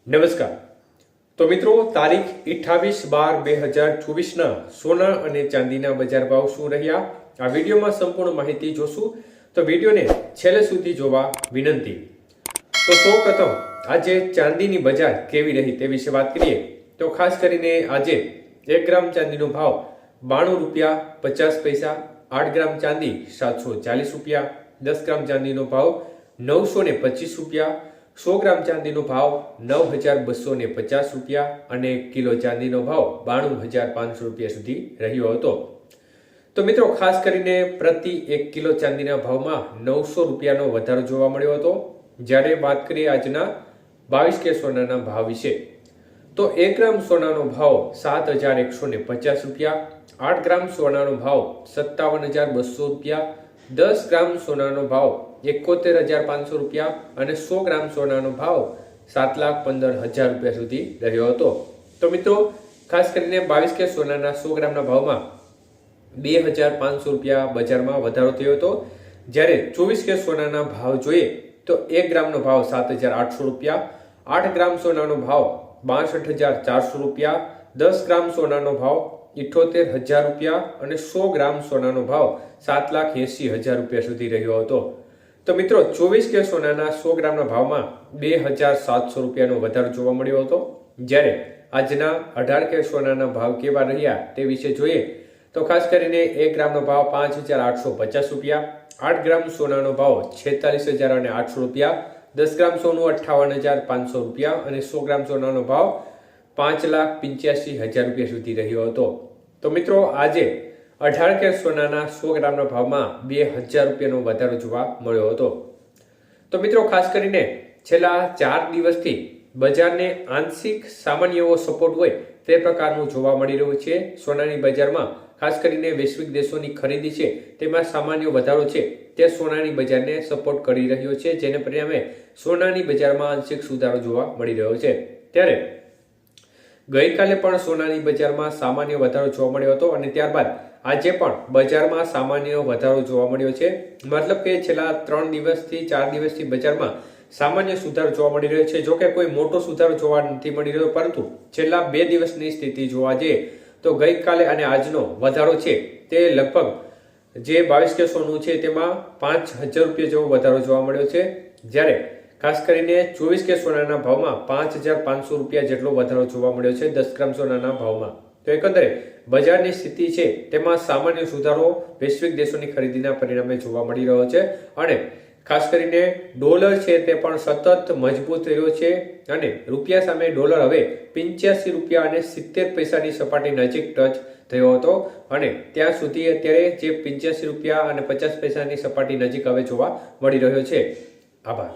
નમસ્કાર. તો મિત્રો, તારીખ 28/12/2024 સોના અને ચાંદીના બજાર ભાવ શું રહ્યા આ વિડીયોમાં સંપૂર્ણ માહિતી જોશું. તો વિડીયોને છેલ્લે સુધી જોવા વિનંતી. તો સૌપ્રથમ આજે ચાંદીની બજાર કેવી રહી તે વિશે વાત કરીએ તો ખાસ કરીને આજે 1 ગ્રામ ચાંદીનો ભાવ 92.50 રૂપિયા, 8 ગ્રામ ચાંદી 740 રૂપિયા, 10 ગ્રામ ચાંદીનો ભાવ 925 રૂપિયા, 100 ગ્રામ ચાંદીનો ભાવ 9,250 રૂપિયા અને કિલો ચાંદીનો ભાવ 92,500 રૂપિયા સુધી રહ્યો હતો. તો મિત્રો, ખાસ કરીને પ્રતિ 1 કિલો ચાંદીના ભાવમાં 900 રૂપિયાનો વધારો જોવા મળ્યો હતો. જ્યારે વાત કરીએ આજના 22 કે સોનાના ભાવ વિશે તો 1 ગ્રામ સોનાનો ભાવ 7,150 રૂપિયા, 8 ગ્રામ સોનાનો ભાવ 57,200 રૂપિયા, 10 ગ્રામ સોનાનો ભાવ 71,500 રૂપિયા અને 100 ગ્રામ સોનાનો ભાવ 7,15,000 રૂપિયા સુધી રહ્યો હતો. તો મિત્રો, ખાસ કરીને 22 કે સોનાના 100 ગ્રામના ભાવમાં 2,500 રૂપિયા બજારમાં વધારો થયો હતો. જ્યારે 24 કે સોનાના ભાવ જોઈએ તો 1 ગ્રામનો ભાવ 7,800 રૂપિયા, 8 ગ્રામ સોનાનો ભાવ 62,400 રૂપિયા, 10 ગ્રામ સોનાનો ભાવ 78,000 રૂપિયા અને 100 ગ્રામ સોનાનો ભાવ 7,80,000 રૂપિયા સુધી રહ્યો હતો. તો મિત્રો, 24 કે સોનાના 100 ગ્રામના ભાવમાં 2,700 રૂપિયાનો વધારો જોવા મળ્યો હતો. જ્યારે આજના 18 કે સોનાના ભાવ કેવા રહ્યા તે વિશે જોઈએ તો ખાસ કરીને 1 ગ્રામનો ભાવ 5,850 રૂપિયા, 8 ગ્રામ સોનાનો ભાવ 46,800 રૂપિયા, 10 ગ્રામ સોનું 58,500 રૂપિયા અને 100 ગ્રામ સોનાનો ભાવ 5,85,000 રૂપિયા સુધી રહ્યો હતો. તો મિત્રો, આજે 18 કે સોનાના 100 ગ્રામના ભાવમાં 2,000 રૂપિયાનો વધારો જોવા મળ્યો હતો. તો મિત્રો, ખાસ કરીને છેલ્લા 4 દિવસથી બજારને આંશિક સામાન્ય એવો સપોર્ટ હોય તે પ્રકારનું જોવા મળી રહ્યું છે. સોનાની બજારમાં ખાસ કરીને વૈશ્વિક દેશોની ખરીદી છે તેમાં સામાન્ય વધારો છે તે સોનાની બજારને સપોર્ટ કરી રહ્યો છે, જેને પરિણામે સોનાની બજારમાં આંશિક સુધારો જોવા મળી રહ્યો છે. ત્યારે ગઈકાલે પણ સોનાની બજારમાં સામાન્ય વધારો જોવા મળ્યો હતો અને ત્યારબાદ આજે પણ બજારમાં સામાન્ય વધારો જોવા મળ્યો છે. મતલબ કે છેલ્લા 3 દિવસથી 4 દિવસથી બજારમાં સામાન્ય સુધારો જોવા મળી રહ્યો છે. જોકે કોઈ મોટો સુધારો જોવા નથી મળી રહ્યો, પરંતુ છેલ્લા 2 દિવસની સ્થિતિ જોવા જઈએ તો ગઈકાલે અને આજનો વધારો છે તે લગભગ જે 22 કે સોનું છે તેમાં 5,000 રૂપિયા જેવો વધારો જોવા મળ્યો છે. જ્યારે ખાસ કરીને 24 કે સોનાના ભાવમાં 5,500 રૂપિયા જેટલો વધારો જોવા મળ્યો છે 10 ગ્રામ સોનાના ભાવમાં. તો એકંદરે બજારની સ્થિતિ છે તેમાં સામાન્ય સુધારો વૈશ્વિક દેશોની ખરીદીના પરિણામે જોવા મળી રહ્યો છે અને ખાસ કરીને ડોલર છે તે પણ સતત મજબૂત રહ્યો છે અને રૂપિયા સામે ડોલર હવે 85 રૂપિયા અને 70 પૈસાની સપાટી નજીક ટચ થયો હતો અને ત્યાં સુધી અત્યારે જે 85 રૂપિયા અને 50 પૈસાની સપાટી નજીક હવે જોવા મળી રહ્યો છે. આભાર.